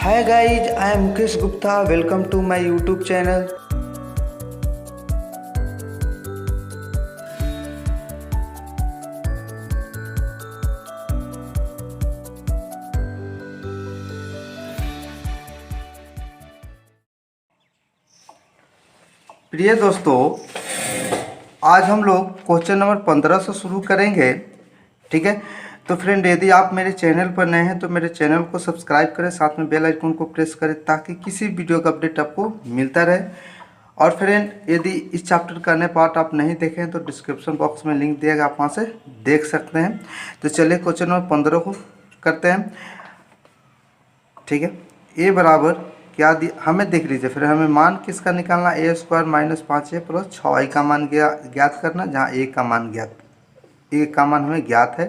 Hi guys, I am Mukesh Gupta. Welcome to my YouTube channel. प्रिय दोस्तों, आज हम लोग क्वेश्चन नंबर 15 से शुरू करेंगे। ठीक है, तो फ्रेंड यदि आप मेरे चैनल पर नए हैं तो मेरे चैनल को सब्सक्राइब करें, साथ में बेल आइकन को प्रेस करें ताकि किसी वीडियो का अपडेट आपको मिलता रहे। और फ्रेंड यदि इस चैप्टर का अन्य पार्ट आप नहीं देखें तो डिस्क्रिप्शन बॉक्स में लिंक दिया गया, आप वहाँ से देख सकते हैं। तो चलिए क्वेश्चन नंबर 15 को करते हैं। ठीक है, ए बराबर क्या हमें देख लीजिए। फिर हमें मान किसका निकालना, ए square minus 5a plus 6i का मान ज्ञात करना, जहाँ ए का मान हमें ज्ञात है।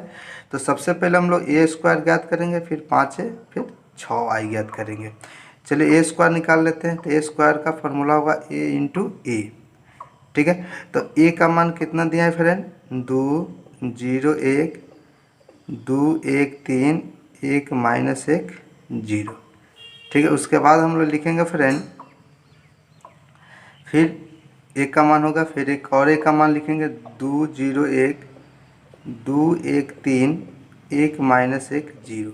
तो सबसे पहले हम लोग ए स्क्वायर ज्ञात करेंगे, फिर 5a, फिर 6i ज्ञात करेंगे। चलिए ए स्क्वायर निकाल लेते हैं। तो ए स्क्वायर का फॉर्मूला होगा ए इंटू ए। ठीक है, तो ए का मान कितना दिया है फ्रेंड, 2 0 1 2 1 3 1 माइनस 1 0। ठीक है, उसके बाद हम लोग लिखेंगे फ्रेंड, फिर एक का मान होगा, फिर एक और एक का मान लिखेंगे, 2 0 1 2 1 3 1 माइनस 1 0।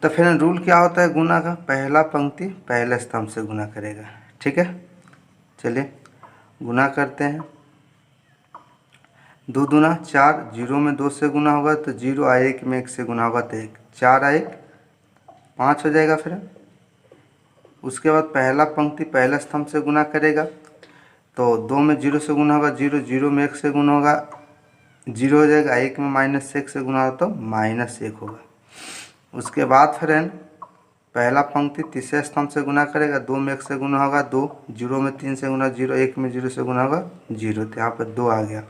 तो फिर रूल क्या होता है गुना का, पहला पंक्ति पहले स्तंभ से गुना करेगा। ठीक है, चलिए गुना करते हैं। 2 दूना 4, 0 में 2 से गुना होगा तो 0 आए, 1 में 1 से गुना होगा तो 1, 4 आए 5 हो जाएगा। फिर उसके बाद पहला पंक्ति पहला स्तंभ से गुना करेगा तो 2 में 0 से गुना होगा 0, 0 में 1 से गुना होगा 0 हो जाएगा, 1 में माइनस 1 से गुना होगा तो माइनस 1 होगा। उसके बाद फ्रेंड पहला पंक्ति तीसरे स्तंभ से गुना करेगा, 2 में 1 से गुना होगा 2, 0 में 3 से गुना 0, 1 में 0 से गुना होगा 0, तो यहाँ पर 2 आ गया।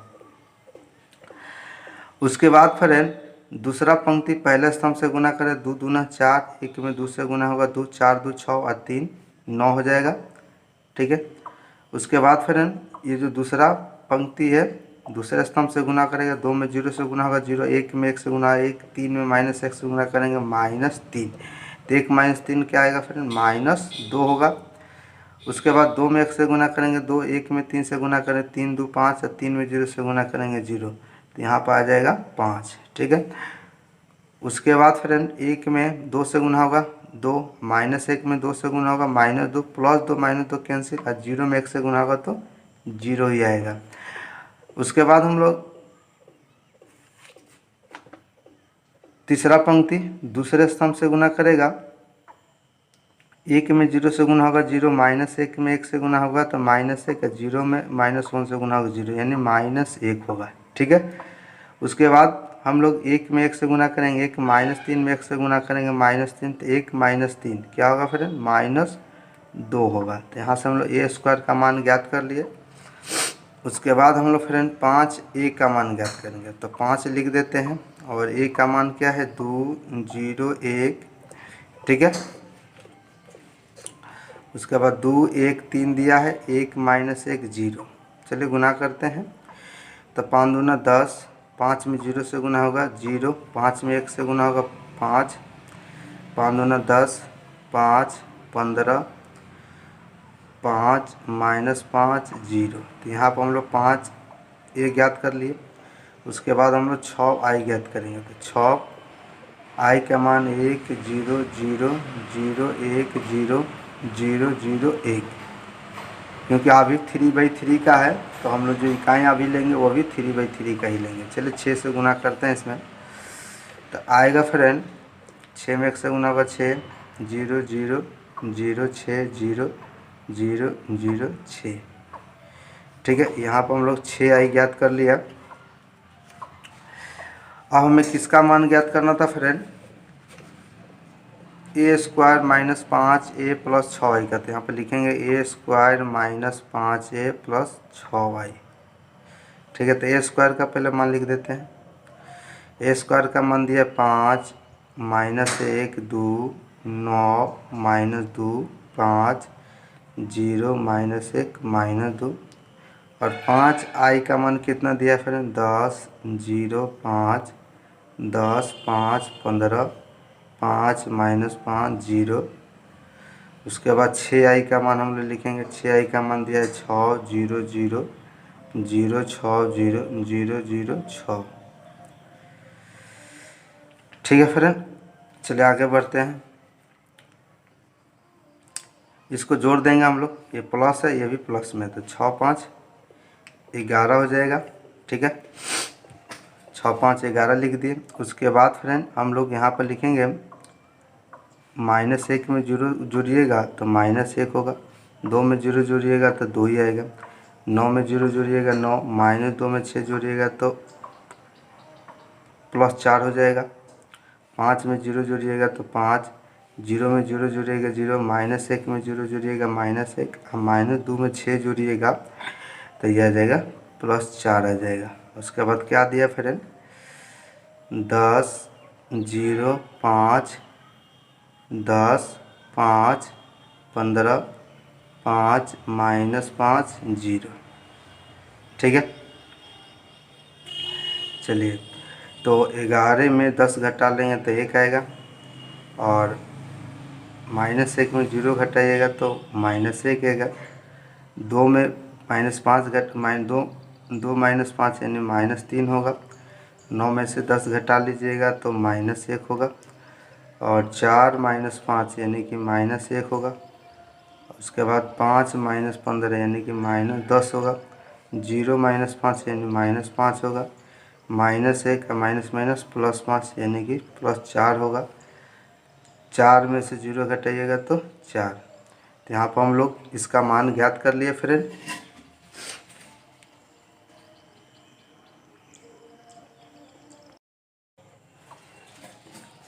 उसके बाद फ्रेंड दूसरा पंक्ति पहले स्तंभ से गुना करें, 2 दूना 4, 1 में 2 से गुना होगा 2, 4 2 6 और 3 9 हो जाएगा। ठीक है, उसके बाद फ्रेंड ये जो दूसरा पंक्ति है दूसरे स्तंभ से गुना करेगा, 2 में 0 से गुना होगा 0, 1 में 1 से गुना 1, 3 में माइनस 1 से गुना करेंगे -3, तो 1 - 3 क्या आएगा फ्रेंड, -2 होगा। उसके बाद 2 में 1 से गुना करेंगे 2, 1 में 3 से गुना करें 3 2 5 और 3 में 0 से गुना करेंगे 0, तो यहाँ पर आ जाएगा 5। ठीक है, उसके बाद फ्रेंड 1 में 2 से गुना होगा 2, -1 में 2 से गुना होगा -2, +2 -2 कैंसिल, और 0 में 1 से गुना होगा तो 0 ही आएगा। उसके बाद हम लोग तीसरा पंक्ति दूसरे स्तंभ से गुना करेगा, 1 में 0 से गुना होगा 0, -1 में 1 से गुना होगा तो -1, 0 में -1 से गुना होगा 0, यानी -1 होगा। ठीक है, उसके बाद हम लोग 1 में 1 से गुना करेंगे, 1 -3 में 1 से गुना करेंगे -3, तो 1 - 3 क्या होगा फ्रेंड, -2 होगा। तो यहाँ से हम लोग ए स्क्वायर का मान ज्ञात कर लिए। उसके बाद हम लोग फ्रेंड 5a का मान ज्ञात करेंगे, तो 5 लिख देते हैं, और a का मान क्या है 2 0 1। ठीक है, उसके बाद 2 1 3 दिया है, 1 - 1 0। चलिए गुना करते हैं, तो 5 दूना 10, 5 में 0 से गुना होगा 0, 5 में 1 से गुना होगा 5, 5 दूना 10, 5 15, 5 -5 0, तो यहाँ पर हम लोग 5 ए ज्ञात कर लिए। उसके बाद हम लोग 6i ज्ञात करेंगे, तो 6i का मान 1 0 0 0 1 0 0 0 1, क्योंकि अभी 3/3 का है तो हम लोग जो इकाइयाँ अभी लेंगे वो भी 3/3 का ही लेंगे। चलिए 6 से गुना करते हैं इसमें, तो आएगा फ्रेंड 6 में 1 से गुना होगा 6, 0 0 0 6 0 0 0 6। ठीक है, यहाँ पर हम लोग 6i ज्ञात कर लिया। अब हमें किसका मान ज्ञात करना था फ्रेंड, ए स्क्वायर -5a प्लस 6i का, तो यहाँ पर लिखेंगे ए स्क्वायर -5a प्लस 6y। ठीक है, तो ए स्क्वायर का पहले मान लिख देते हैं। ए स्क्वायर का मान दिया 5 -1 2 9 -2 5 0 -1 -2, और 5i का मान कितना दिया फ्रेंड, 10 0 5 10 5 15 5 माइनस 5 0। उसके बाद 6i का मान हम लोग लिखेंगे। 6i का मान दिया है 6 0 0 0 6 0 0 0 6। ठीक है फ्रेंड, चलिए आगे बढ़ते हैं। इसको जोड़ देंगे हम लोग, ये प्लस है ये भी प्लस में, तो 6 5 11 हो जाएगा। ठीक है, 6 5 11 लिख दिए। उसके बाद फ्रेंड हम लोग यहाँ पर लिखेंगे -1 में 0 जुड़िएगा तो -1 होगा, 2 में 0 जुड़िएगा तो 2 ही आएगा, 9 में 0 जुड़िएगा 9, -2 में 6 जुड़िएगा तो +4 हो जाएगा, 5 में 0 जुड़िएगा तो 5, 0 में 0 जुड़िएगा 0, -1 में 0 जुड़िएगा -1, -2 में 6 जुड़िएगा तो यह आ जाएगा +4 आ जाएगा। उसके बाद क्या दिया फ्रेंड, 10 0 5 10 5 15 5 -5 0। ठीक है, चलिए तो 11 में 10 घटा लेंगे तो 1 आएगा, और -1 में 0 घटाइएगा तो -1 आएगा, 2 में -5 -2 -5 यानी -3 होगा, 9 में से 10 घटा लीजिएगा तो -1 होगा, और 4 -5 यानी कि -1 होगा। उसके बाद 5 -15 यानी कि -10 होगा, 0 -5 यानी -5 होगा, -1 माइनस +5 यानी कि +4 होगा, 4 में से 0 घटाइएगा तो 4। तो यहाँ पर हम लोग इसका मान ज्ञात कर लिए फ्रेंड।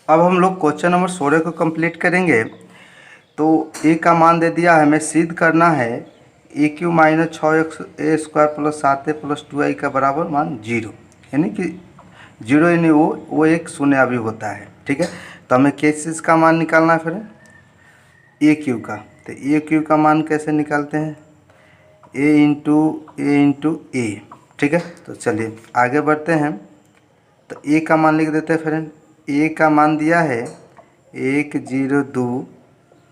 अब हम लोग क्वेश्चन नंबर 16 को कंप्लीट करेंगे। तो ए का मान दे दिया है, हमें सिद्ध करना है AQ - 6XA² + 7A + 2i का बराबर मान 0, यानी कि 0 यानी वो एक शून्य अभी होता है। ठीक है, तो हमें किस चीज़ का मान निकालना है फिर, AQ का। तो AQ का मान कैसे निकालते हैं, A × A। ठीक है, तो चलिए आगे बढ़ते हैं। तो A का मान लिख देते हैं फ्रेंड। A का मान दिया है 1 0 2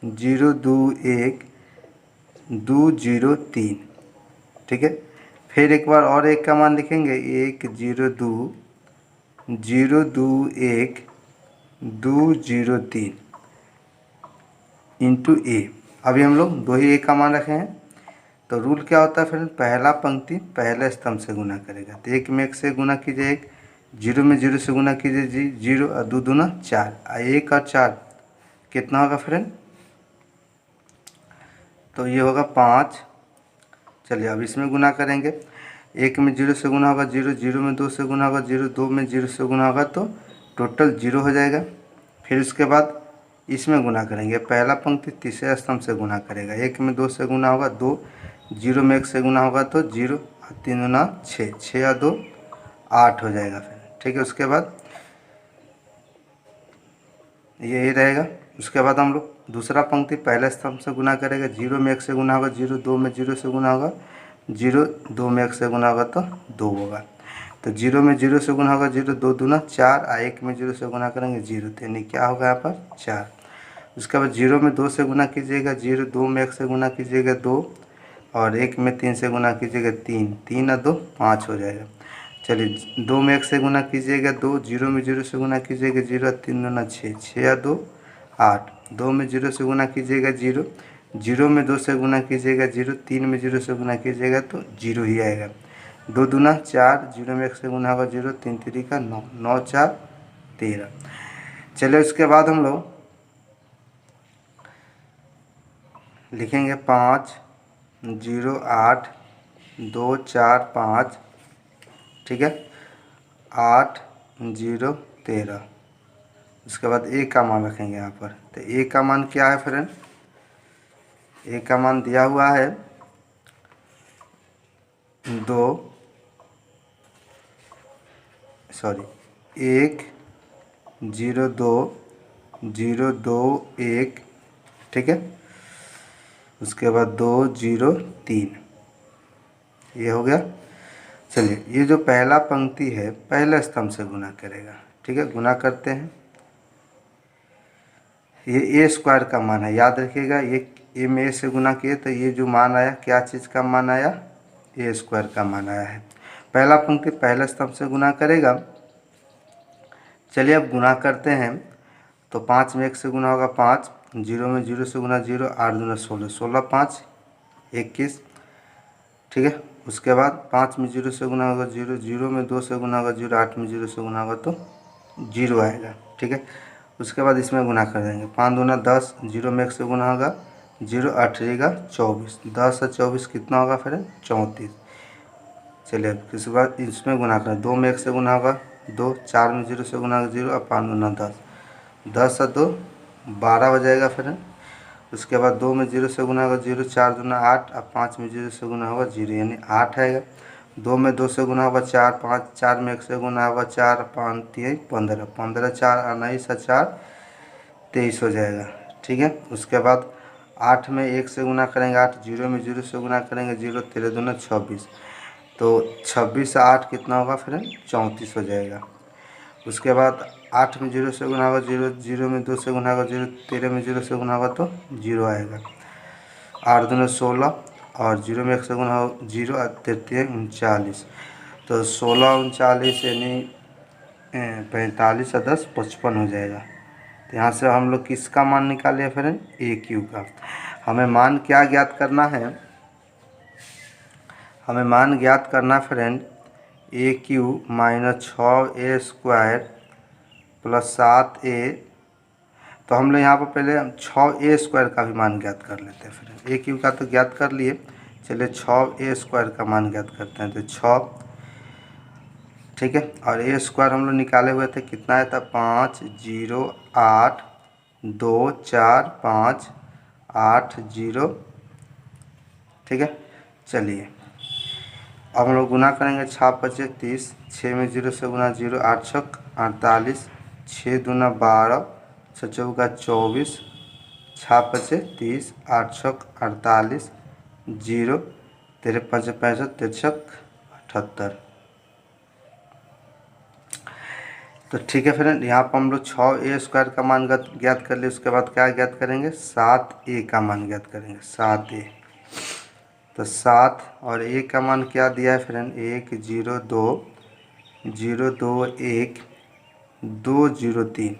0 2 1 2 0 3। ठीक है, फिर एक बार और 1 का मान लिखेंगे, 1 0 2 0 2 1 2 0 3 इंटू A। अभी हम लोग दो ही A का मान रखे हैं। तो रूल क्या होता है फ्रेंड, पहला पंक्ति पहले स्तंभ से गुना करेगा। तो 1 में 1 से गुना कीजिए 1, 0 में 0 से गुना कीजिए जी 0, और 2 दूना 4, 1 और 4 कितना होगा फ्रेंड, तो ये होगा 5। चलिए अब इसमें गुना करेंगे, 1 में 0 से गुना होगा 0, 0 में 2 से गुना होगा 0, 2 में 0 से गुना होगा तो टोटल 0 हो जाएगा। फिर उसके बाद इसमें गुना करेंगे, पहला पंक्ति तीसरे स्तंभ से गुना करेगा, 1 में 2 से गुना होगा 2, 0 में 1 से गुना होगा तो 0, 3 दूना 6, 6 और 2 8 हो जाएगा फिर। ठीक है, उसके बाद यही रहेगा। उसके बाद हम लोग दूसरा पंक्ति पहले स्तंभ से गुना करेगा, 0 में 1 से गुना होगा 0, 2 में 0 से गुना होगा 0, 2 में 1 से गुना होगा तो 2 होगा। तो 0 में 0 से गुना होगा 0, 2 दूना 4, 1 में 0 से गुना करेंगे 0, तो यानी क्या होगा यहाँ पर 4। उसके बाद 0 में 2 से गुना कीजिएगा 0, 2 में 1 से गुना कीजिएगा 2, और 1 में 3 से गुना कीजिएगा 3, 3 और 2 5 हो जाएगा। चलिए 2 में 1 से गुना कीजिएगा 2, 0 में 0 से गुना कीजिएगा 0, 3 दूना 6, 6 और 2 8, 2 में 0 से गुना कीजिएगा 0, 0 में 2 से गुना कीजिएगा 0, 3 में 0 से गुना कीजिएगा तो 0 ही आएगा, 2 दूना 4, 0 में 1 से गुना होगा 0, 3 3 का 9, 9 4 13। चलिए उसके बाद हम लोग लिखेंगे 5 0 8 2 4 5। ठीक है, 8 0 13। उसके बाद A का मान रखेंगे यहाँ पर। तो A का मान क्या है फ्रेंड, A का मान दिया हुआ है 1 0 2 0 2 1। ठीक है, उसके बाद 2 0 3, ये हो गया। चलिए ये जो पहला पंक्ति है पहले स्तंभ से गुना करेगा। ठीक है, गुना करते हैं, ये ए स्क्वायर का मान है, याद रखिएगा। ये ए में ए से गुना किए तो ये जो मान आया क्या चीज़ का मान आया, ए स्क्वायर का मान आया है। पहला पंक्ति पहले स्तंभ से गुना करेगा। चलिए अब गुना करते हैं। तो 5 में 1 से गुना होगा 5, 0 में 0 से गुना 0, 8 दूना 16, 16 5 21, ठीक है। उसके बाद 5 में 0 से गुना होगा 0, 0 में 2 से गुना होगा 0, 8 में 0 से गुना होगा तो 0 आएगा, ठीक है। उसके बाद इसमें गुना कर देंगे, 5 दूना 10, 0 में 1 से गुना होगा 0, 8 रहेगा 24, 10 और 24 कितना होगा फिर 34। चलिए अब इसके बाद इसमें गुना करें, 2 में 1 से गुना होगा 2, 4 में 0 से गुना होगा 0 और 5 दूना 10, 10 और 2 12 हो जाएगा फिर। उसके बाद 2 में 0 से गुना होगा 0, 4 दूना 8 और 5 में 0 से गुना होगा 0 यानी 8 आएगा। 2 में 2 से गुना होगा 4, 5, 4 में 1 से गुना होगा 4, 5 3 15, 15 4 19 और 4 23 हो जाएगा, ठीक है। उसके बाद 8 में 1 से गुना करेंगे 8, 0 में 0 से गुना करेंगे 0, 13 दूना 26, तो 26 से 8 कितना होगा फिर 34 हो जाएगा। उसके बाद 8 में 0 से गुना होगा 0, 0 में 2 से गुना होगा 0, 13 में 0 से गुना होगा तो 0 आएगा। 8 दूना 16 और 0 में 1 से गुना होगा 0 और 33 39, तो 16 39 यानी 45 और 10 55 हो जाएगा। तो यहाँ से हम लोग किसका मान निकाले फिर ए क्यू का। हमें मान क्या ज्ञात करना है, हमें मान ज्ञात करना friend a cube minus 6a square plus 7a। तो हम लोग यहाँ पर पहले 6a स्क्वायर का भी मान ज्ञात कर लेते हैं। फिर ए क्यू का तो ज्ञात कर लिए, चलिए 6a स्क्वायर का मान ज्ञात करते हैं। तो 6, ठीक है, और ए स्क्वायर हम लोग निकाले हुए थे, कितना है था 5 0 8 2 4 5 8 0, ठीक है। चलिए अब हम लोग गुना करेंगे, 6 5 30, 6 में 0 से गुना 0, 8 6 48, 6 दूना 12, 6 चौका 24, 6 5 30, 8 6 48, 0, 13 5 65, 63 78। तो ठीक है फ्रेंड, यहाँ पर हम लोग 6a स्क्वायर का मान ज्ञात कर लिए। उसके बाद क्या ज्ञात करेंगे, 7a का मान ज्ञात करेंगे, 7a। तो 7 और a का मान क्या दिया है फ्रेंड, 1 0 2 0 2 1 2 0 3,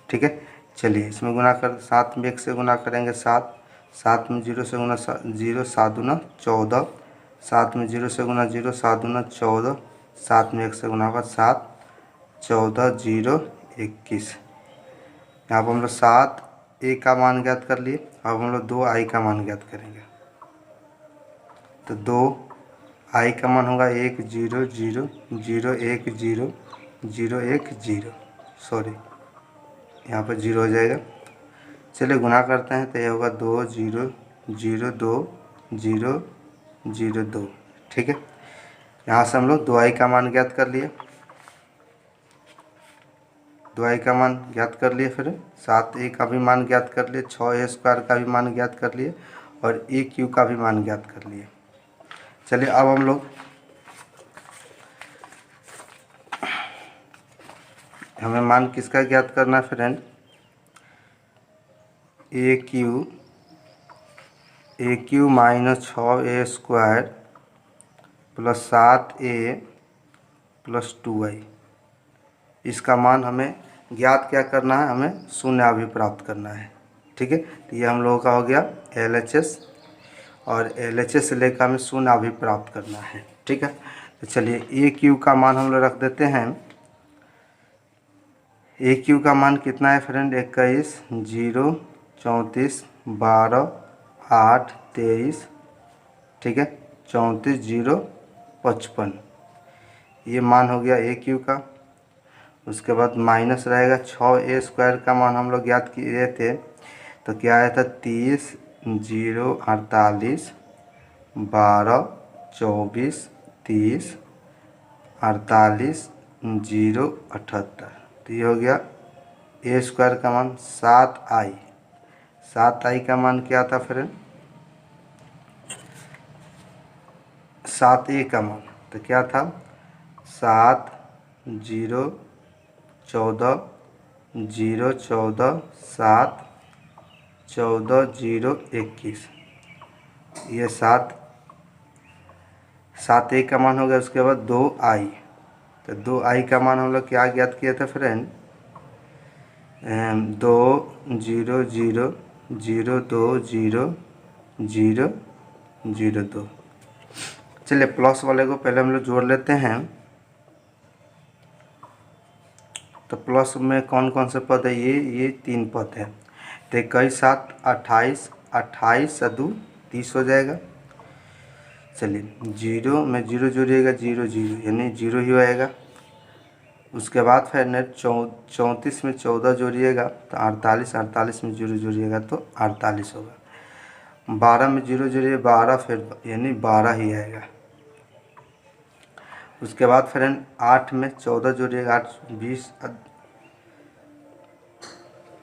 ठीक है। चलिए इसमें गुना कर, 7 में 1 से गुना करेंगे 7, 7 में 0 से गुना 0, 7 दूना 14, 7 में 0 से गुना 0, 7 दूना 14, 7 में 1 से गुना होगा 7, 14 0 21। यहाँ पर हम लोग 7a का मान ज्ञात कर लिए। अब हम लोग 2i का मान ज्ञात करेंगे। तो 2i का मान होगा 1 0 0 0 1 0 0 1 0, सॉरी यहाँ पर 0 हो जाएगा। चलिए गुना करते हैं, तो ये होगा 2 0 0 2 0 0 2, ठीक है। यहाँ से हम लोग 2i का मान ज्ञात कर लिए, 2i का मान ज्ञात कर लिए। फिर 7a का भी मान ज्ञात कर लिए, 6a स्क्वायर का भी मान ज्ञात कर लिए और ए क्यू का भी मान ज्ञात कर लिए। चलिए अब हम लोग हमें मान किसका ज्ञात करना है friend, a cube minus 6a square plus 7a plus 2i। इसका मान हमें ज्ञात क्या करना है, हमें शून्य अभिप्राप्त करना है, ठीक है। तो ये हम लोगों का हो गया LHS, और LHS से लेकर हमें शून्य अभिप्राप्त करना है, ठीक है। तो चलिए ए क्यू का मान हम लोग रख देते हैं। ए क्यू का मान कितना है फ्रेंड, 21 0 34 12 8 23, ठीक है, 34 0 55, ये मान हो गया ए क्यू का। उसके बाद माइनस रहेगा 6a स्क्वायर का मान हम लोग ज्ञात किए थे, तो क्या आया था 30 0 48 12 24 30 48 0 78, तो ये हो गया ए स्क्वायर का मान। 7i का मान क्या था फिर, 7a का मान तो क्या था 7 0 14 0 14 7 14 0 21, ये 7 ए का मान हो गया। उसके बाद 2i, तो 2i का मान हम लोग क्या ज्ञात किए थे फ्रेंड, 2 0 0 0 2 0 0 0 2। चलिए प्लस वाले को पहले हम लोग जोड़ लेते हैं। तो प्लस में कौन कौन से पद है, ये 3 पद है। तो 21 7 28, 28 2 30 हो जाएगा। चलिए 0 में 0 जोड़िएगा 0 0 यानी 0 ही आएगा। उसके बाद फिर नेट 34 में 14 जोड़िएगा तो 48, 48 में 0 जोड़िएगा तो 48 होगा। 12 में 0 जोड़िए 12, फिर यानी 12 ही आएगा। उसके बाद फ्रेंड 8 में 14 जोड़िएगा 8 20,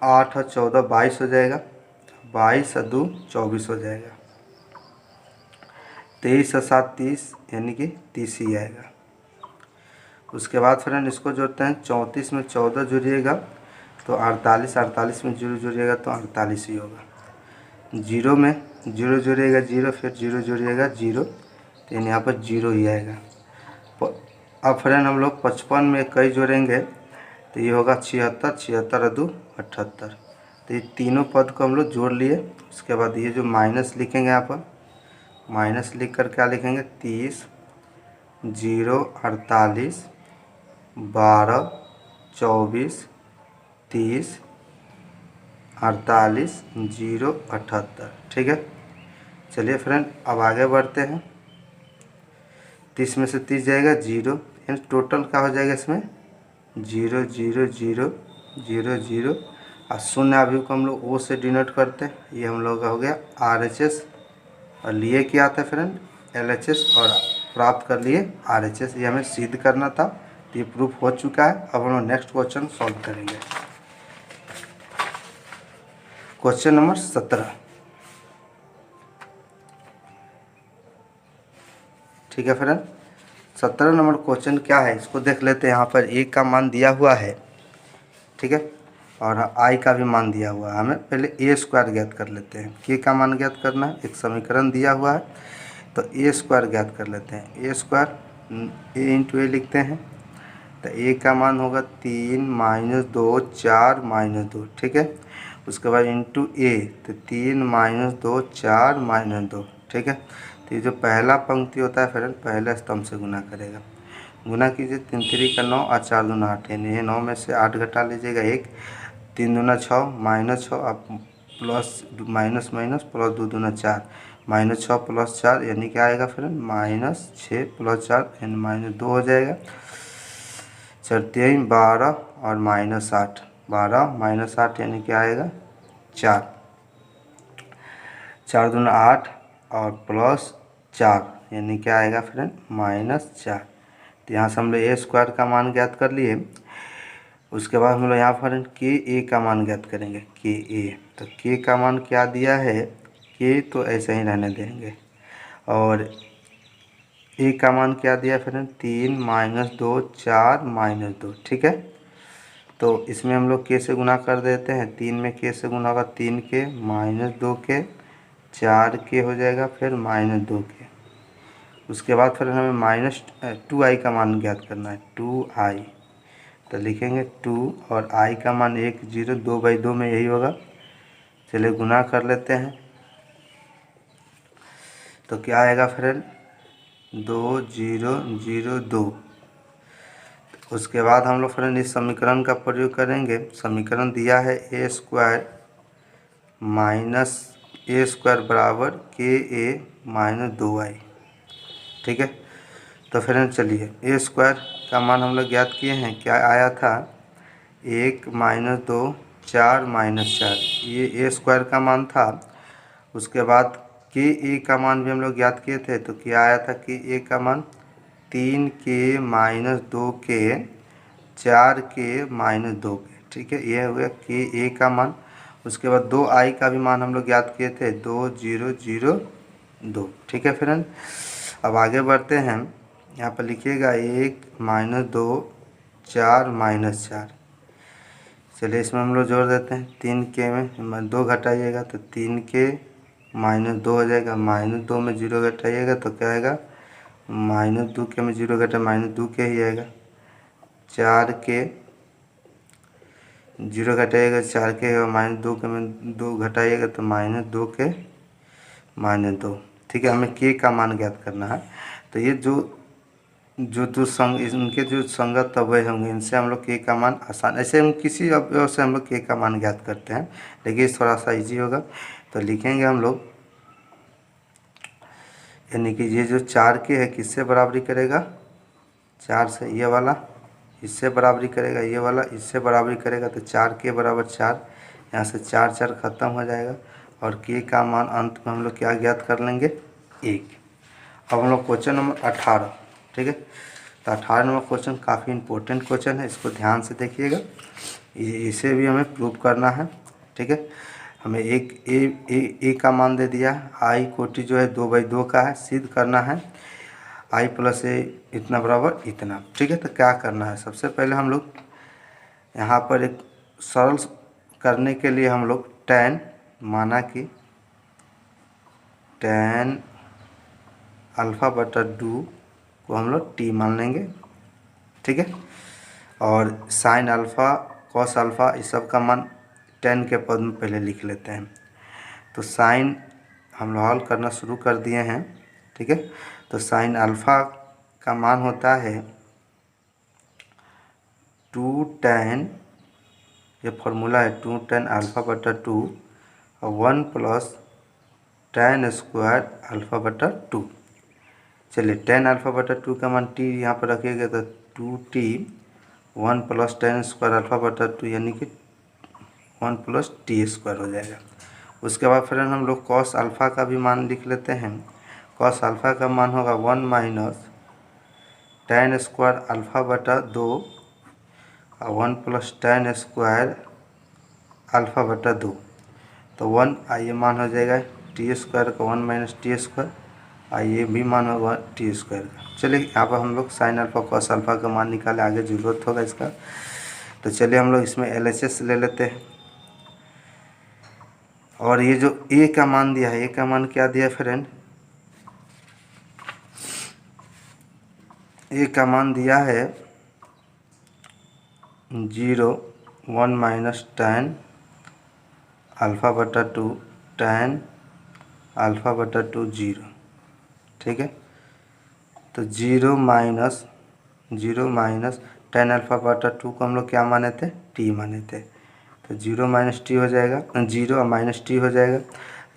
8 और 14 22 हो जाएगा। 22 और 2 24 हो जाएगा। 23 और 7 30 यानी कि 30 ही आएगा। उसके बाद फ्रेंड इसको जोड़ते हैं, 34 में 14 जोड़िएगा तो 48, 48 में 0 जोड़िएगा तो 48 ही होगा। 0 में 0 जोड़िएगा 0, फिर 0 जोड़िएगा 0, तो यहाँ पर 0 ही आएगा। अब फ्रेंड हम लोग 55 में 21 जोड़ेंगे तो ये होगा 76, 76 और 2 78। तो ये तीनों पद को हम लोग जोड़ लिए। उसके बाद ये जो माइनस लिखेंगे यहाँ पर, माइनस लिख कर क्या लिखेंगे, 30 0 48 12 24 30 48 0 78। ठीक है। चलिए फ्रेंड अब आगे बढ़ते हैं। 30 में से 30 जाएगा 0, यानी टोटल क्या हो जाएगा इसमें 0 0 0 0 0 और शून्य अभी को हम लोग ओ से डिनोट करते हैं। ये हम लोग का हो गया RHS, और लिए क्या था फ्रेंड LHS, और प्राप्त कर लिए RHS। ये हमें सिद्ध करना था, तो ये प्रूफ हो चुका है। अब हम लोग नेक्स्ट क्वेश्चन सॉल्व करेंगे। Question number 17। ठीक है फ्रेंड, 17 नंबर क्वेश्चन क्या है इसको देख लेते हैं। यहाँ पर ए का मान दिया हुआ है, ठीक है, और आई का भी मान दिया हुआ है। हमें पहले ए स्क्वायर ज्ञात कर लेते हैं। के का मान ज्ञात करना है, एक समीकरण दिया हुआ है तो ए स्क्वायर ज्ञात कर लेते हैं। ए स्क्वायर ए इंटू ए लिखते हैं, तो ए का मान होगा 3 - 2 4 - 2, ठीक है। उसके बाद इंटू ए, तो 3 - 2 4 - 2, ठीक है। तो ये जो पहला पंक्ति होता है फ्रेंड पहले स्तंभ से गुना करेगा। गुना कीजिए, 3 3 का 9 और 4 दूना 8, यानी ये 9 में से 8 घटा लीजिएगा 1, 3 दूना 6 -6, अब प्लस माइनस माइनस प्लस 2 दूना 4, -6 + 4 यानी क्या आएगा फ्रेंड -6 + 4 यानी -2 हो जाएगा। 4 3 12 और -8, 12 - 8 यानी क्या आएगा 4, 4 दूना 8 और प्लस 4 यानी क्या आएगा फ्रेंड -4। तो यहाँ से हम लोग ए स्क्वायर का मान ज्ञात कर लिए। उसके बाद हम लोग यहाँ पर के ए का मान ज्ञात करेंगे। के ए, तो के का मान क्या दिया है, के तो ऐसे ही रहने देंगे, और ए का मान क्या दिया फ्रेंड 3 - 2 4 - 2, ठीक है। तो इसमें हम लोग के से गुना कर देते हैं। 3 में के से गुना होगा 3 के, -2 के, 4 के हो जाएगा, फिर -2 के। उसके बाद फिर हमें -2i का मान ज्ञात करना है, 2i। तो लिखेंगे 2 और i का मान 1 0, 2/2 में यही होगा। चलिए गुना कर लेते हैं, तो क्या आएगा फ्रेंड 2 0 0 2। उसके बाद हम लोग फ्रेंड इस समीकरण का प्रयोग करेंगे। समीकरण दिया है ए स्क्वायर बराबर के ए -2i, ठीक है। तो फ्रेंड चलिए ए स्क्वायर का मान हम लोग ज्ञात किए हैं, क्या आया था 1 - 2 4 - 4, ये ए स्क्वायर का मान था। उसके बाद के ए का मान भी हम लोग ज्ञात किए थे, तो क्या आया था कि ए का मान 3 के -2 के 4 के -2 के, ठीक है, ये हो गया के ए का मान। उसके बाद 2i का भी मान हम लोग ज्ञात किए थे 2 0 0 2, ठीक है फ्रेंड। अब आगे बढ़ते हैं। यहाँ पर लिखिएगा 1 - 2 4 - 4, चलिए इसमें हम लोग जोड़ देते हैं। 3k में 2 घटाइएगा तो 3k -2 हो जाएगा। -2 में 0 घटाइएगा तो क्या आएगा, -2k में 0 घटा -2k ही आएगा। 4k 0 घटाइएगा 4k और -2k में 2 घटाइएगा तो -2k -2। ठीक है, हमें k का मान ज्ञात करना है। तो ये जो इनके जो संगत तत्व होंगे इनसे हम लोग k का मान आसान, ऐसे हम किसी अवयव से हम लोग k का मान ज्ञात करते हैं, लेकिन इस थोड़ा सा इजी होगा। तो लिखेंगे हम लोग, यानी कि ये जो 4k है किससे बराबरी करेगा, 4 से। ये वाला इससे बराबरी करेगा, ये वाला इससे बराबरी करेगा, तो 4k बराबर 4। यहाँ से 4 4 ख़त्म हो जाएगा और k का मान अंत में हम लोग क्या ज्ञात कर लेंगे, 1। अब हम लोग क्वेश्चन नंबर 18, ठीक है। तो 18 नंबर क्वेश्चन काफ़ी इंपॉर्टेंट क्वेश्चन है, इसको ध्यान से देखिएगा। इसे भी हमें प्रूव करना है, ठीक है। हमें एक ए का मान दे दिया, आई कोटि जो है 2/2 का है, सिद्ध करना है आई प्लस ए इतना बराबर इतना, ठीक है। तो क्या करना है, सबसे पहले हम लोग यहाँ पर एक सरल करने के लिए हम लोग tan, माना कि tan α/2 को हम लोग t मान लेंगे, ठीक है। और sin अल्फ़ा cos अल्फ़ा इस सब का मान tan के पद में पहले लिख लेते हैं। तो sin हम लोग हल करना शुरू कर दिए हैं, ठीक है। तो sin अल्फ़ा का मान होता है 2 tan, ये फॉर्मूला है 2 tan α/2 और 1 प्लस tan स्क्वायर α/2। चलिए tan α/2 का मान t यहाँ पर रखिएगा तो 2t 1 प्लस tan स्क्वायर α/2 यानी कि 1 प्लस t स्क्वायर हो जाएगा। उसके बाद फिर हम लोग cos अल्फ़ा का भी मान लिख लेते हैं। cos अल्फ़ा का मान होगा 1 माइनस tan स्क्वायर α/2 और 1 प्लस tan स्क्वायर α/2। तो 1 आइए मान हो जाएगा टी स्क्वायर का 1 माइनस टी स्क्वायर, आइए भी मान होगा टी स्क्वायर का। चलिए यहाँ पर हम लोग साइन अल्फ़ा cos अल्फ़ा का मान निकाले, आगे ज़रूरत होगा इसका। तो चलिए हम लोग इसमें LHS ले लेते हैं। और ये जो a का मान दिया है, a का मान क्या दिया फ्रेंड, a का मान दिया है 0 1 माइनस tan α/2 tan α/2 0, ठीक है। तो 0 माइनस tan α/2 को हम लोग क्या माने थे, t माने थे। तो 0 माइनस टी हो जाएगा, 0 माइनस टी हो जाएगा,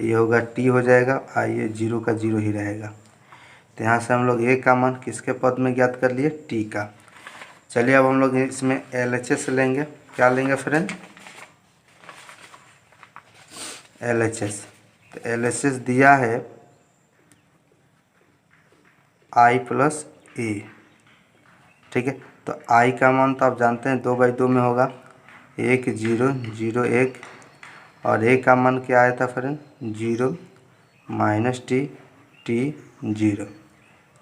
ये होगा t हो जाएगा, आइए 0 का 0 ही रहेगा। तो यहाँ से हम लोग a का मान किसके पद में ज्ञात कर लिए, t का। चलिए अब हम लोग इसमें LHS लेंगे। क्या लेंगे फ्रेंड, LHS। तो LHS दिया है i प्लस ए, ठीक है। तो i का मान तो आप जानते हैं 2/2 में होगा, 1 0 0 1, और a का मान क्या आया था फ्रेंड, 0 माइनस टी 0।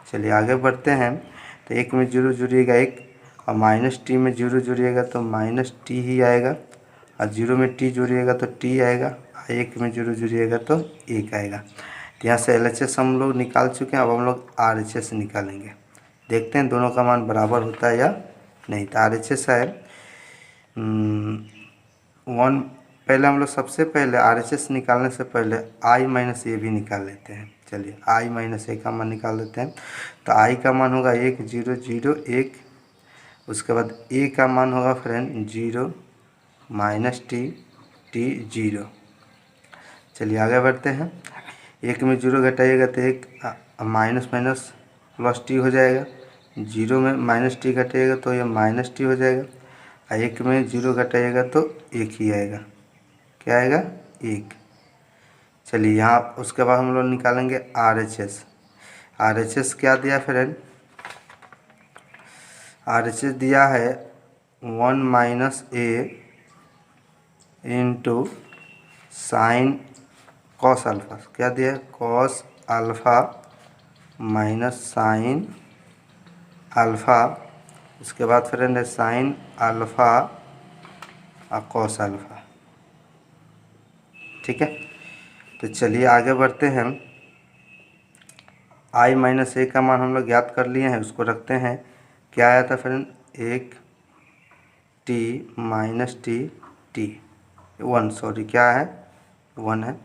चलिए आगे बढ़ते हैं। तो 1 में 0 जुड़िएगा 1, और माइनस टी में 0 जुड़िएगा तो माइनस टी ही आएगा, और 0 में t जुड़िएगा तो t आएगा, 1 में 0 जुड़िएगा तो 1 आएगा। तो यहाँ से LHS हम लोग निकाल चुके हैं। अब हम लोग RHS निकालेंगे, देखते हैं दोनों का मान बराबर होता है या नहीं। तो RHS है 1। पहले हम लोग सबसे पहले RHS निकालने से पहले i माइनस ए भी निकाल लेते हैं। चलिए i माइनस ए का मान निकाल लेते हैं। तो i का मान होगा 1 0 0 1, उसके बाद a का मान होगा फ्रेंड 0 माइनस टी 0। चलिए आगे बढ़ते हैं। 1 में 0 घटाइएगा तो 1, माइनस माइनस प्लस टी हो जाएगा, 0 में माइनस टी घटाइएगा तो ये माइनस टी हो जाएगा, और 1 में 0 घटाइएगा तो 1 ही आएगा, क्या आएगा 1। चलिए यहाँ उसके बाद हम लोग निकालेंगे RHS। RHS क्या दिया फ्रेंड, RHS दिया है 1 माइनस ए इंटू साइन कॉस अल्फ़ा, क्या दिया है cos alpha minus sine alpha. उसके बाद फ्रेंड है साइन अल्फ़ा और कॉस अल्फ़ा। ठीक है, तो चलिए आगे बढ़ते हैं। i माइनस ए का मान हम लोग ज्ञात कर लिए हैं, उसको रखते हैं। क्या आया था friend? 1 t minus T 1, sorry क्या है 1 है।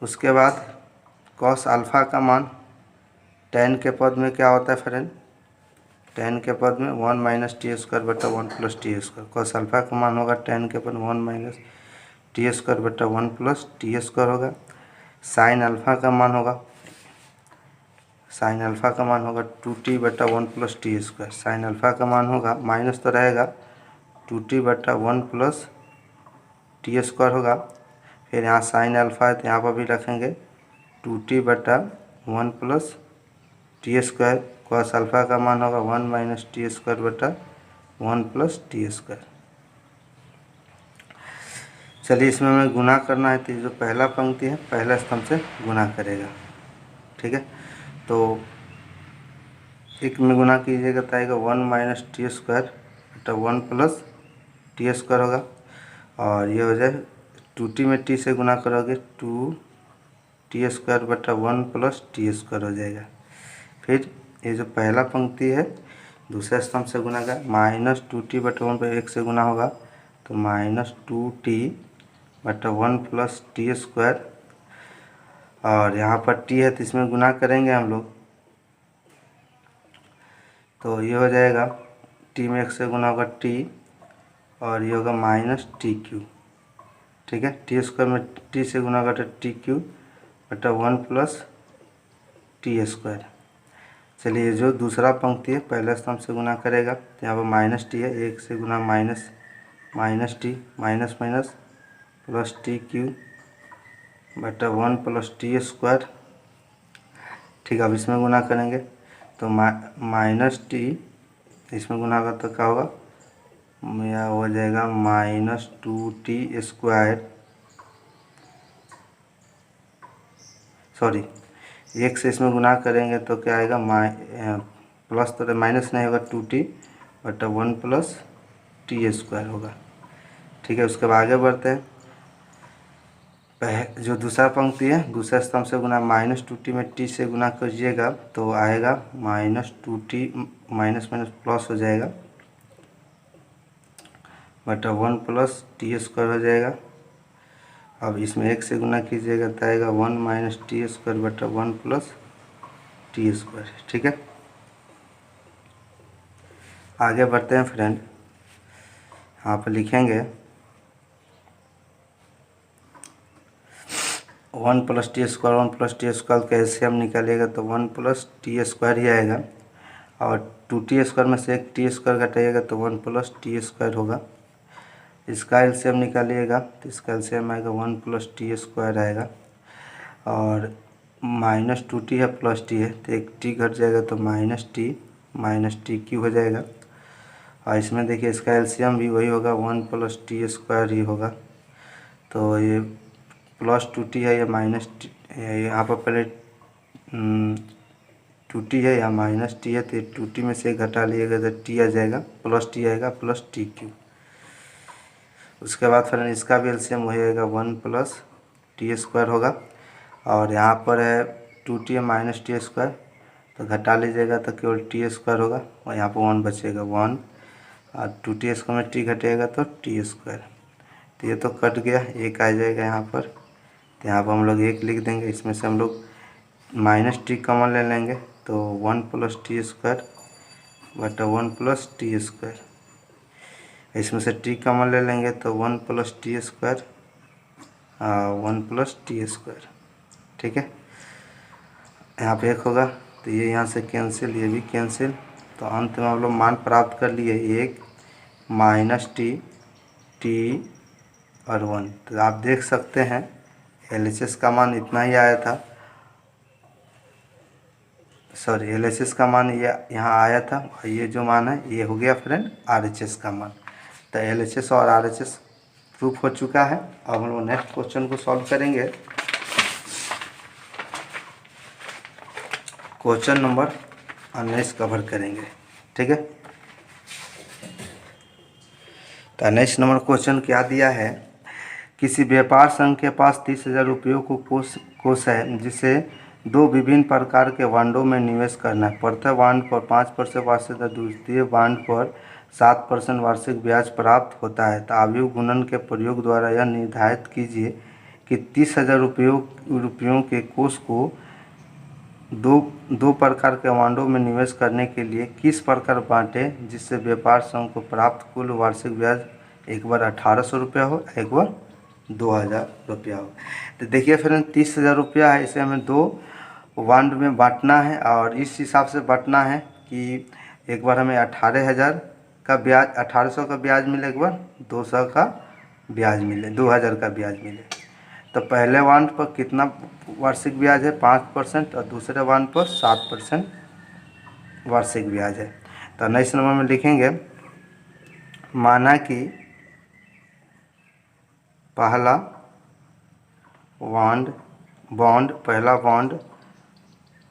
उसके बाद कॉस अल्फ़ा का मान tan के पद में क्या होता है फ्रेंड? tan के पद में 1 माइनस टी स्क्वायर बटा 1 plus T square. Cos alpha का मान होगा tan के पद 1 माइनस टी स्क्वायर बटा 1 प्लस टी स्क्वायर होगा। साइन अल्फ़ा का मान होगा, साइन अल्फ़ा का मान होगा 2t बटा 1 plus T square. Sine alpha का मान होगा, माइनस तो रहेगा, 2t बटा 1 प्लस टी स्क्वायर होगा। फिर यहाँ साइन अल्फ़ा है तो यहाँ पर भी रखेंगे 2t बटा 1 plus T square. Cos alpha का मान होगा 1 माइनस टी स्क्वायर बटा 1 प्लस टी स्क्वायर। चलिए इसमें हमें गुना करना है, तो जो पहला पंक्ति है पहला स्तंभ से गुना करेगा। ठीक है, तो एक में गुना कीजिएगा तो आएगा 1 माइनस टी स्क्वायर बटा 1 प्लस टी स्क्वायर होगा। और ये हो जाए 2t में t से गुना करोगे 2t स्क्वायर बटा 1 प्लस टी स्क्वायर हो जाएगा। फिर ये जो पहला पंक्ति है दूसरे स्तंभ से गुना का माइनस 2t बटा 1 पर 1 से गुना होगा तो माइनस 2t बटा 1 प्लस टी स्क्वायर। और यहाँ पर t है तो इसमें गुना करेंगे हम लोग, तो ये हो जाएगा t में 1 से गुना होगा t और ये होगा माइनस टी क्यू। ठीक है, टी स्क्वायर में t से गुना होगा तो टी क्यू बटा 1 प्लस टी स्क्वायर। चलिए जो दूसरा पंक्ति है पहले स्तंभ से गुना करेगा तो यहाँ पर माइनस टी है, 1 से गुना minus minus t minus minus plus t cube बटा 1 प्लस टी स्क्वायर। ठीक है, अब इसमें गुना करेंगे तो माइनस टी इसमें गुना होगा तो क्या होगा, यह हो जाएगा माइनस 2t स्क्वायर, सॉरी 1 से इसमें गुना करेंगे तो क्या आएगा प्लस तो माइनस नहीं होगा 2t बटा 1 प्लस टी स्क्वायर होगा। ठीक है, उसके बाद आगे बढ़ते हैं। जो दूसरा पंक्ति है दूसरे स्तंभ से गुना माइनस 2t में t से गुना कीजिएगा तो आएगा minus 2t minus minus plus हो जाएगा बटा 1 प्लस टी स्क्वायर हो जाएगा। अब इसमें 1 से गुना कीजिएगा तो आएगा 1 माइनस टी स्क्वायर बटा 1 प्लस टी स्क्वायर। ठीक है, आगे बढ़ते हैं फ्रेंड। यहाँ पर लिखेंगे 1 plus T square 1 plus T square कैसे हम निकालिएगा तो 1 प्लस टी स्क्वायर ही आएगा और 2t स्क्वायर में से एक टी स्क्वायर घटाइएगा तो 1 प्लस टी स्क्वायर होगा। इसका एलसीएम निकालिएगा तो इसका एलसीएम आएगा 1 प्लस टी स्क्वायर आएगा और माइनस 2t है प्लस टी है तो एक t घट जाएगा तो माइनस टी क्यू हो जाएगा। और इसमें देखिए इसका एलसीएम भी वही होगा 1 प्लस टी स्क्वायर ही होगा। तो ये प्लस 2t है या माइनस टी, यहाँ पर पहले 2t है या माइनस टी है तो 2t में से घटा लिएगा तो t आ जाएगा, प्लस टी आएगा प्लस टी क्यू। उसके बाद फिर इसका भी एलसीएम वही आएगा 1 प्लस टी स्क्वायर होगा और यहाँ पर है 2t है माइनस टी स्क्वायर तो घटा लीजिएगा तो केवल टी स्क्वायर होगा और यहाँ पर 1 बचेगा 1 और 2t स्क्वायर में t घटेगा तो टी स्क्वायर। तो ये तो कट गया, एक आ जाएगा यहाँ पर, तो यहाँ पर हम लोग 1 लिख देंगे। इसमें से हम लोग माइनस टी कॉमन ले लेंगे तो 1 प्लस टी स्क्वायर बटा 1 प्लस टी स्क्वायर। इसमें से t कॉमन ले लेंगे तो 1 plus T square 1 plus T square. ठीक है, यहाँ पे 1 होगा तो ये यहाँ से कैंसिल, ये भी कैंसिल, तो अंत में हम लोग मान प्राप्त कर लिए 1 माइनस टी और 1। तो आप देख सकते हैं LHS का मान इतना ही आया था, सॉरी LHS का मान ये यहाँ आया था और ये जो मान है ये हो गया फ्रेंड RHS का मान। तो LHS और RHS प्रूफ हो चुका है। अब हम लोग नेक्स्ट क्वेश्चन को सॉल्व करेंगे। क्वेश्चन नंबर 19 कवर करेंगे। ठीक है, तो नेक्स्ट नंबर क्वेश्चन क्या दिया है, किसी व्यापार संघ के पास 30,000 रुपयों को कोष है जिसे दो विभिन्न प्रकार के बॉन्डों में निवेश करना है। प्रत्येक बॉन्ड पर 5% वार्षिक दर, द्वितीय बॉन्ड पर 7% वार्षिक ब्याज प्राप्त होता है। तो आव्यूह गुणन के प्रयोग द्वारा यह निर्धारित कीजिए कि 30,000 रुपयों के कोष को दो प्रकार के बॉन्डों में निवेश करने के लिए किस प्रकार बांटे जिससे व्यापार संघ को प्राप्त कुल वार्षिक ब्याज एक बार 1,800 रुपया हो, एक बार 2,000 रुपया हो। तो देखिए फ्रेंड, 30,000 रुपया है, इसे हमें दो बॉन्ड में बांटना है और इस हिसाब से बांटना है कि एक बार हमें 18,000 का ब्याज, 1,800 का ब्याज मिले, एक बार 200 का ब्याज मिले, 2,000 का ब्याज मिले। तो पहले बॉन्ड पर कितना वार्षिक ब्याज है, 5%, और दूसरे बॉन्ड पर 7% वार्षिक ब्याज है। तो नेक्स्ट नंबर में लिखेंगे, माना कि पहला बॉन्ड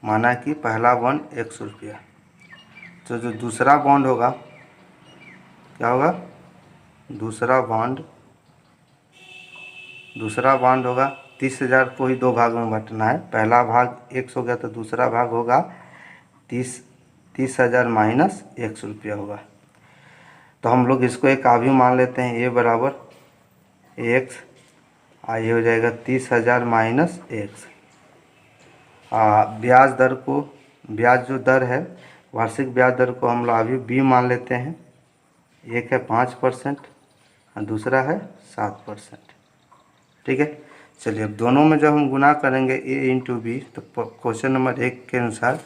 माना कि पहला बॉन्ड 100 रुपया, तो जो दूसरा बॉन्ड होगा क्या होगा, दूसरा बॉन्ड होगा 30,000 को ही दो भाग में बांटना है। पहला भाग 100 गया तो दूसरा भाग होगा 30,000 माइनस 100 रुपया होगा। तो हम लोग इसको एक आव्यूह मान लेते हैं, ए बराबर x, ये हो जाएगा 30,000 माइनस x। ब्याज दर को, ब्याज जो दर है, वार्षिक ब्याज दर को हम लोग आव्यूह b मान लेते हैं। एक है 5% और दूसरा है 7%। ठीक है, चलिए अब दोनों में जब हम गुना करेंगे a इंटू बी, तो क्वेश्चन नंबर 1 के अनुसार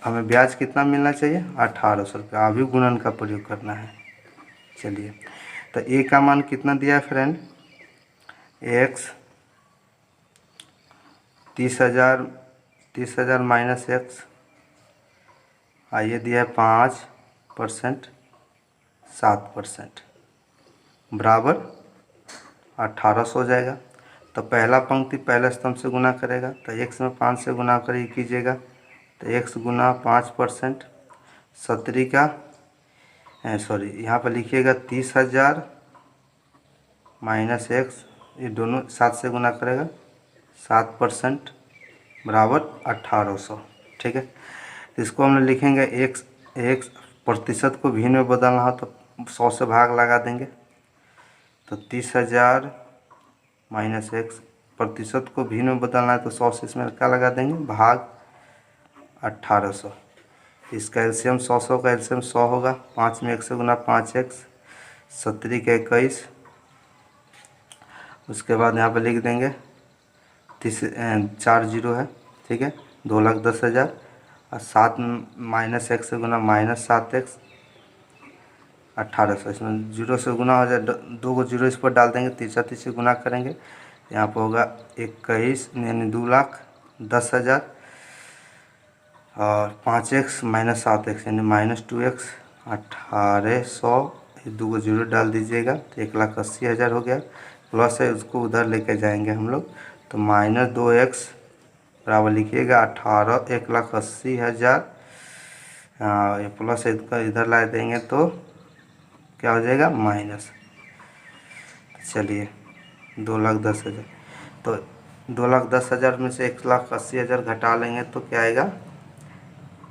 हमें ब्याज कितना मिलना चाहिए, 1,800 रुपया। आव्यूह गुणन का प्रयोग करना है। चलिए, तो a का मान कितना दिया है फ्रेंड, x 30,000 माइनस x, ये दिया है 5%, 7% बराबर 1,800 हो जाएगा। तो पहला पंक्ति पहले स्तंभ से गुना करेगा, तो x में 5 से गुना कर कीजिएगा, तो x गुना 5%, 70 का यहाँ पर लिखिएगा 30,000 माइनस x, ये दोनों 7 से गुना करेगा, 7% बराबर 1,800। ठीक है, इसको हम लिखेंगे x प्रतिशत को भिन्न में बदलना हो तो 100 से भाग लगा देंगे। तो 30,000 माइनस x, प्रतिशत को भिन्न में बदलना है तो 100 से इसमें क्या लगा देंगे, भाग 1,800। इसका एलसीएम 100 का एलसीएम 100 होगा, 5 में 1 से गुना 5x, 70 का 21। उसके बाद यहाँ पर लिख देंगे 4 जीरो है, ठीक है, 2,10,000, और 7 माइनस x से गुना माइनस 7x, 1,800। इसमें जीरो से गुना हो जाए, 2 को जीरो इस पर डाल देंगे, तीसरा गुना करेंगे, यहाँ पर होगा 21 यानी 2,10,000, और 5x माइनस 7x यानी माइनस 2x, 1,800, 2 को जीरो डाल दीजिएगा तो 1,80,000 हो गया। प्लस है, उसको उधर लेके जाएंगे हम लोग, तो माइनस 2x बराबर लिखिएगा 1,80,000, ये प्लस है, इसका इधर ला देंगे तो क्या हो जाएगा, माइनस। चलिए 2,10,000, तो 2,10,000 में से 1,80,000 घटा लेंगे तो क्या आएगा,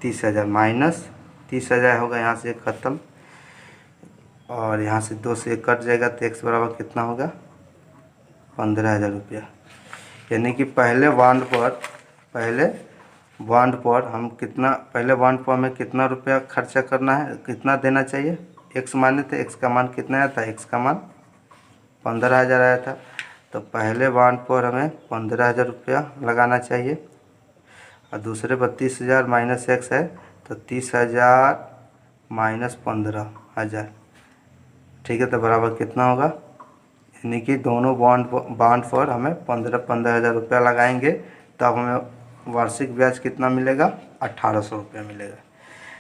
30,000 माइनस 30,000 होगा, यहाँ से ख़त्म, और यहाँ से 2 से 1 कट जाएगा तो x बराबर कितना होगा, 15,000 रुपया। यानी कि पहले बॉन्ड पर हम कितना, पहले बॉन्ड पर हमें कितना रुपया खर्चा करना है, कितना देना चाहिए, x माने थे, x का मान कितना आया था, x का मान 15,000 आया था। तो पहले बॉन्ड पर हमें 15,000 रुपया लगाना चाहिए, और दूसरे पर 30,000 माइनस x है, तो 30,000 माइनस 15,000, ठीक है, तो बराबर कितना होगा, यानी कि दोनों बॉन्ड पर हमें 15,000 रुपया लगाएंगे, तब हमें वार्षिक ब्याज कितना मिलेगा, 1,800 रुपया मिलेगा।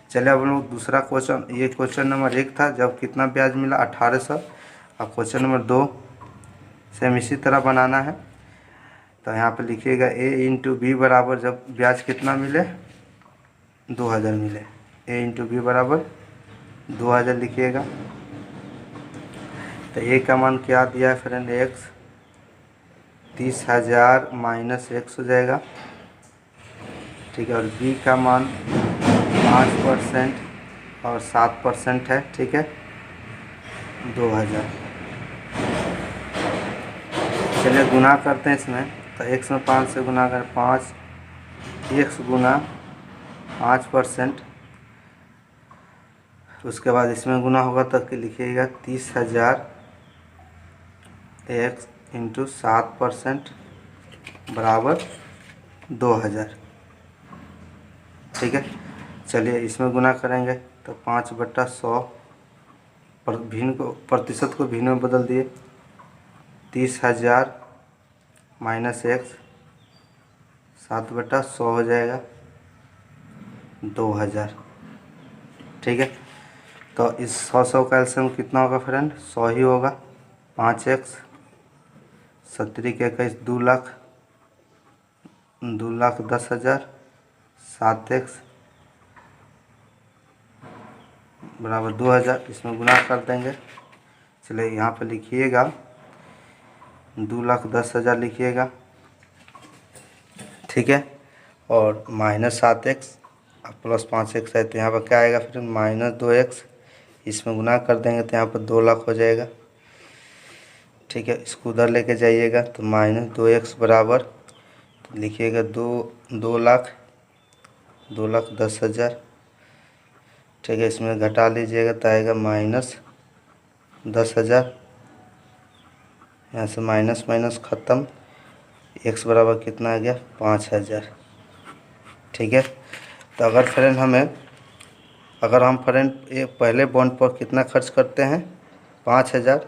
चलिए अब हम लोग दूसरा क्वेश्चन, ये क्वेश्चन नंबर 1 था जब कितना ब्याज मिला, 1,800। अब क्वेश्चन नंबर 2 सेम इसी तरह बनाना है। तो यहाँ पे लिखिएगा a इंटू बी बराबर, जब ब्याज कितना मिले, 2,000 मिले, a इंटू बी बराबर 2,000 लिखिएगा। तो ए का मान क्या दिया है फ्रेंड, एक्स, 30,000 माइनस एक्स हो जाएगा, ठीक है। और बी का मान 5% और 7% है, ठीक है, 2,000। चलिए गुना करते हैं इसमें। तो एक्स में 5 से गुना कर 5 एक्स गुना 5%, उसके बाद इसमें गुना होगा तो लिखिएगा 30,000 एक्स इंटू 7% बराबर 2,000, ठीक है। चलिए इसमें गुना करेंगे तो 5/100 पर भिन्न को प्रतिशत को भिन्न में बदल दिए, 30,000 माइनस एक्स 7/100 हो जाएगा 2,000, ठीक है। तो इस 100 का एलसीएम कितना होगा फ्रेंड, 100 ही होगा। 5x 7×21 2 लाख, 2,10,000, 7x बराबर 2,000, इसमें गुना कर देंगे। चलिए यहाँ पे लिखिएगा 2,10,000 लिखिएगा, ठीक है। और माइनस 7x और प्लस 5x है तो यहाँ पर क्या आएगा फिर माइनस 2x, इसमें गुना कर देंगे तो यहाँ पर 2 लाख हो जाएगा, ठीक है। इसको उधर लेके जाइएगा तो माइनस 2x बराबर तो लिखिएगा 2 लाख 2,10,000, ठीक है। इसमें घटा लीजिएगा तो आएगा माइनस 10,000, यहाँ से माइनस माइनस ख़त्म, x बराबर कितना आ गया 5,000, ठीक है। तो अगर हम फ्रेंड पहले बॉन्ड पर कितना खर्च करते हैं 5,000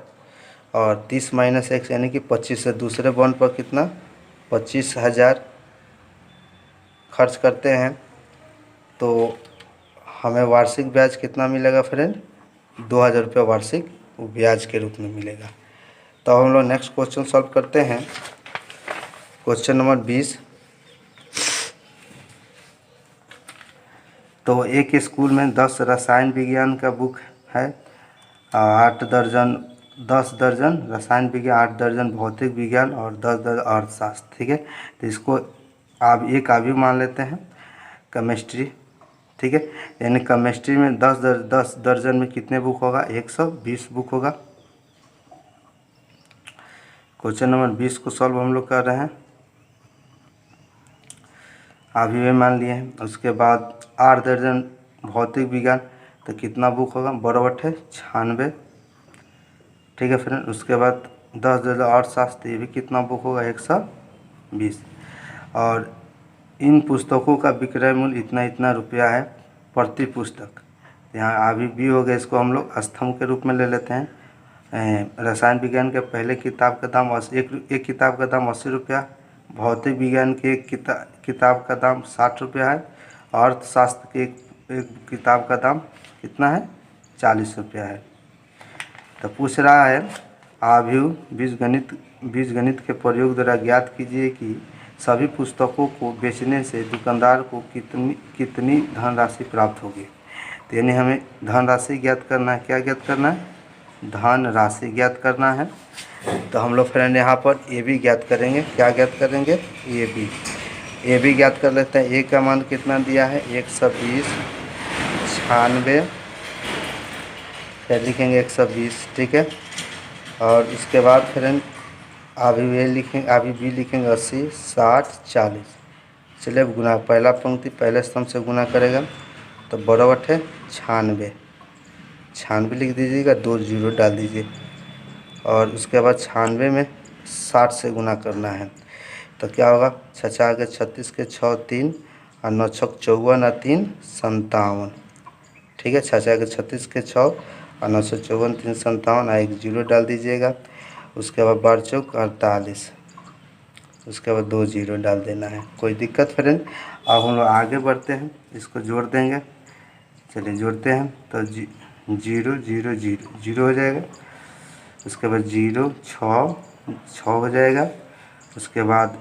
और 30 माइनस एक्स यानी कि 25 से दूसरे बॉन्ड पर कितना 25,000 खर्च करते हैं तो हमें वार्षिक ब्याज कितना मिलेगा फ्रेंड, 2,000 रुपये वार्षिक वो ब्याज के रूप में मिलेगा। तो हम लोग नेक्स्ट क्वेश्चन सॉल्व करते हैं। Question number 20। तो एक स्कूल में 10 रसायन विज्ञान का बुक है, 10 दर्जन रसायन विज्ञान, 8 दर्जन भौतिक विज्ञान और 10 दर्जन अर्थशास्त्र, ठीक है। तो इसको आप एक भी मान लेते हैं केमिस्ट्री, ठीक है। यानी केमिस्ट्री में 10 दर्जन में कितने बुक होगा, 120 बुक होगा। क्वेश्चन नंबर 20 को सॉल्व हम लोग कर रहे हैं, अभी वे मान लिए हैं। उसके बाद 8 दर्जन भौतिक विज्ञान तो कितना बुक होगा, बराबर है 96, ठीक है फ्रेंड। उसके बाद 10 दर्जन अर्थशास्त्र, ये भी कितना बुक होगा 120। और इन पुस्तकों का विक्रय मूल्य इतना इतना रुपया है प्रति पुस्तक। यहाँ अभी भी हो गया, इसको हम लोग स्तंभ के रूप में ले लेते हैं। रसायन विज्ञान के पहले किताब का दाम एक किताब का दाम 80 रुपया, भौतिक विज्ञान के एक किताब का दाम 60 रुपया है, अर्थशास्त्र के एक किताब का दाम कितना है 40 रुपया है। तो पूछ रहा है आव्यूह बीजगणित के प्रयोग द्वारा ज्ञात कीजिए कि सभी पुस्तकों को बेचने से दुकानदार को कितनी धनराशि प्राप्त होगी। तो यानी हमें धनराशि ज्ञात करना है, क्या ज्ञात करना है, धनराशि ज्ञात करना है। तो हम लोग फ्रेंड यहाँ पर ए बी ज्ञात करेंगे, क्या ज्ञात करेंगे, ए बी ज्ञात कर लेते हैं। ए का मान कितना दिया है 120, 96, फिर लिखेंगे 120, ठीक है। और इसके बाद फ्रेंड अभी बी लिखेंगे 80, 60, 40। चलिए अब गुना, पहला पंक्ति पहले स्तंभ से गुना करेगा तो बराबर है 96, 96 लिख दीजिएगा, 2 जीरो डाल दीजिए। और उसके बाद 96 में 60 से गुना करना है तो क्या होगा, 6 आगे 36 के 6 3 और 9 छक 54 और 3 57, ठीक है। 6 आगे 36 के 6 और 9 54 3 57 और 1 जीरो डाल दीजिएगा। उसके बाद 12 चौक 48, उसके बाद 2 जीरो डाल देना है। कोई दिक्कत फ्रेंड। अब हम लोग आगे बढ़ते हैं, इसको जोड़ देंगे। चलिए जोड़ते हैं तो 0 0 0 0 हो जाएगा। उसके बाद 0 6 हो जाएगा। उसके बाद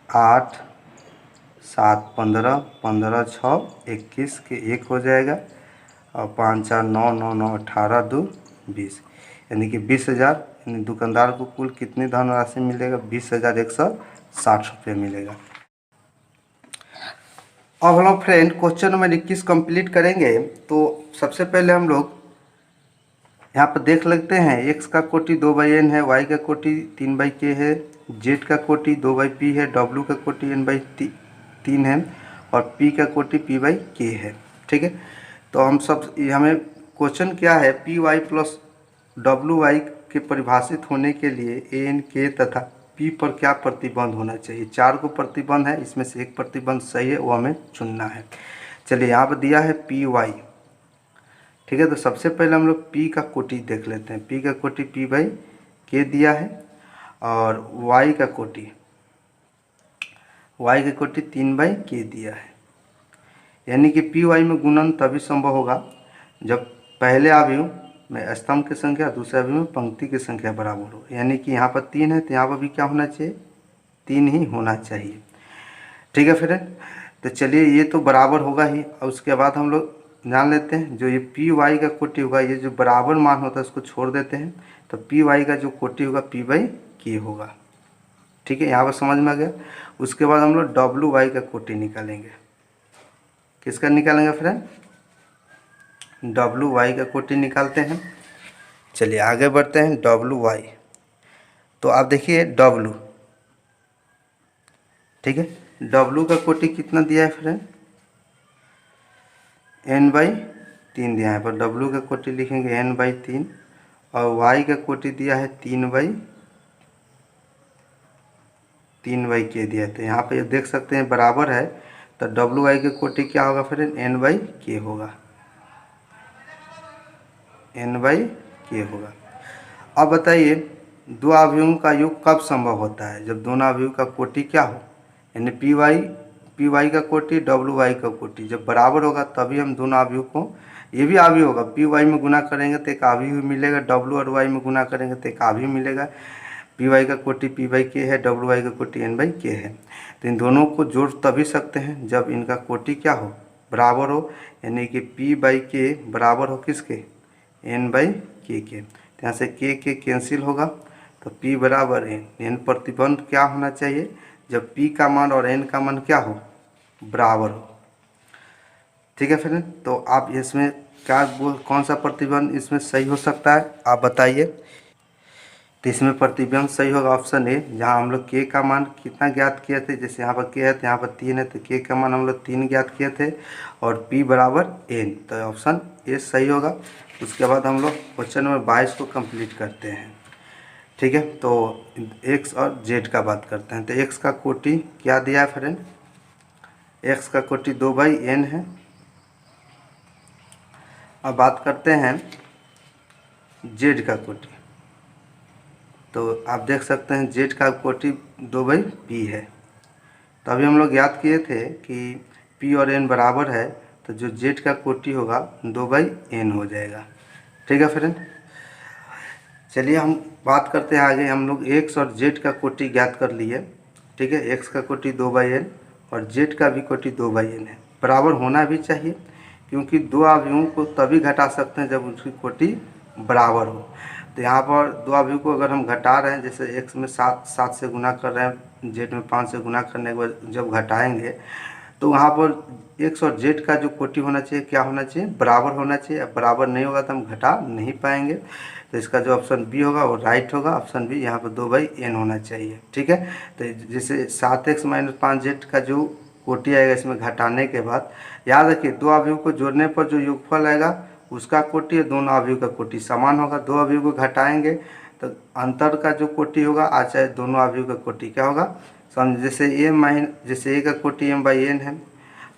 8 7 15 15 6 21 के 1 हो जाएगा। और 5 4 9 9 9 18 2 20। यानी कि 20,000, यानी दुकानदार को कुल कितनी धनराशि मिलेगा? 20,160 रुपये मिलेगा। अब हम लोग फ्रेंड क्वेश्चन नंबर 21 कंप्लीट करेंगे। तो सबसे पहले हम लोग यहाँ पर देख लेते हैं, x का कोटि 2/n है, y का कोटि 3/k है, z का कोटि 2/p है, w का कोटि n/3 है और p का कोटि p/k है। ठीक है, तो हम सब हमें क्वेश्चन क्या है, P Y plus W Y के परिभाषित होने के लिए ए एन के तथा पी पर क्या प्रतिबंध होना चाहिए। 4 को प्रतिबंध है, इसमें से एक प्रतिबंध सही है, वो हमें चुनना है। चलिए यहाँ पर दिया है पी वाई। ठीक है, तो सबसे पहले हम लोग पी का कोटि देख लेते हैं। पी का कोटि p/k दिया है और y का कोटि 3/k दिया है। यानी कि पी वाई में गुणन तभी संभव होगा जब पहले अवयव में स्तंभ की संख्या, दूसरे अवयव में पंक्ति की संख्या बराबर हो। यानी कि यहाँ पर 3 है तो यहाँ पर भी क्या होना चाहिए? 3 ही होना चाहिए। ठीक है फ्रेंड, तो चलिए ये तो बराबर होगा ही। और उसके बाद हम लोग जान लेते हैं जो ये पी वाई का कोटि होगा, ये जो बराबर मान होता है उसको छोड़ देते हैं, तो पी वाई का जो कोटि होगा p/k होगा। ठीक है, यहाँ पर समझ में आ गया। उसके बाद हम लोग डब्ल्यू वाई का कोटि निकालेंगे। किसका निकालेंगे फ्रेंड? डब्ल्यू वाई का कोटि निकालते हैं। चलिए आगे बढ़ते हैं। डब्ल्यू वाई, तो आप देखिए डब्ल्यू, ठीक है, डब्ल्यू का कोटि कितना दिया है फ्रेंड? n/3 दिया है, पर डब्ल्यू का कोटि लिखेंगे n/3 और y का कोटि दिया है 3/k दिया है। तो यहाँ पे देख सकते हैं बराबर है, तो डब्ल्यू वाई का कोटि क्या होगा फ्रेंड? n/k होगा, n/k होगा। अब बताइए दो अवयवों का योग कब संभव होता है? जब दोनों अवयव का कोटि क्या हो, यानी पी वाई का कोटि डब्ल्यू वाई का कोटि जब बराबर होगा तभी हम दोनों अवयव को, ये भी अवयव होगा, पी वाई में गुना करेंगे तो एक अवयव मिलेगा, डब्ल्यू और वाई में गुना करेंगे तो एक अवयव मिलेगा। पी वाई का कोटि p/k है, डब्ल्यू वाई का कोटि n/k है। तो इन दोनों को जोड़ तभी सकते हैं जब इनका कोटि क्या हो? बराबर हो, यानी कि p/k बराबर हो किसके? n/k के। तो यहाँ से k कैंसिल होगा, तो p बराबर n प्रतिबंध क्या होना चाहिए? जब p का मान और n का मान क्या हो? बराबर हो। ठीक है फ्रेंड, तो आप इसमें क्या कौन सा प्रतिबंध इसमें सही हो सकता है आप बताइए। तो इसमें प्रतिबंध सही होगा ऑप्शन ए, जहाँ हम लोग k का मान कितना ज्ञात किए थे, जैसे यहाँ पर k है तो यहाँ पर 3 है, तो k का मान हम लोग 3 ज्ञात किए थे और p बराबर n, तो ऑप्शन ए सही होगा। उसके बाद हम लोग क्वेश्चन नंबर 22 को कंप्लीट करते हैं। ठीक है, तो x और z का बात करते हैं। तो x का कोटि क्या दिया है फ्रेंड? x का कोटि 2/n है। अब बात करते हैं z का कोटि, तो आप देख सकते हैं z का कोटि 2/p है। तो अभी हम लोग याद किए थे कि p और n बराबर है, तो जो z का कोटि होगा 2/n हो जाएगा। ठीक है फ्रेंड, चलिए हम बात करते हैं आगे। हम लोग x और z का कोटि ज्ञात कर लिए। ठीक है, x का कोटि 2/n और z का भी कोटि 2/n है। बराबर होना भी चाहिए, क्योंकि दो अवयवों को तभी घटा सकते हैं जब उसकी कोटि बराबर हो। तो यहाँ पर दो अवयव को अगर हम घटा रहे हैं, जैसे x में 7 से गुना कर रहे हैं, z में 5 से गुना करने के बाद जब घटाएंगे तो वहाँ पर x और z का जो कोटि होना चाहिए क्या होना चाहिए? बराबर होना चाहिए। अब बराबर नहीं होगा तो हम घटा नहीं पाएंगे, तो इसका जो ऑप्शन बी होगा वो राइट होगा। ऑप्शन बी, यहाँ पर 2/n होना चाहिए। ठीक है, तो जैसे 7x - 5z का जो कोटि आएगा इसमें घटाने के बाद, याद रखिए दो अवयव को जोड़ने पर जो योगफल आएगा उसका कोटि और दोनों अवयव का कोटि समान होगा। दो अवयव को घटाएंगे तो अंतर का जो कोटि होगा आज चाहे दोनों अवयव का कोटि क्या होगा? समझ, जैसे a का कोटि m/n है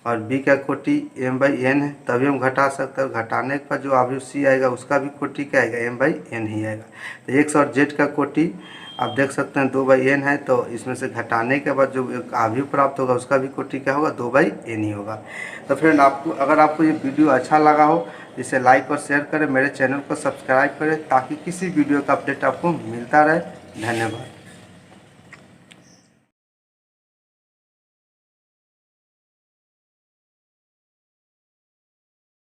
और b का कोटि m/n है, तभी हम घटा सकते हैं। घटाने के बाद जो अवयव c आएगा उसका भी कोटि क्या आएगा? m/n ही आएगा। तो x और z का कोटि आप देख सकते हैं 2/n है, तो इसमें से घटाने के बाद जो अवयव प्राप्त होगा उसका भी कोटि क्या होगा? 2/n ही होगा। तो फ्रेंड अगर आपको ये वीडियो अच्छा लगा हो, इसे लाइक और शेयर करें, मेरे चैनल को सब्सक्राइब करें ताकि किसी वीडियो का अपडेट आपको मिलता रहे। धन्यवाद।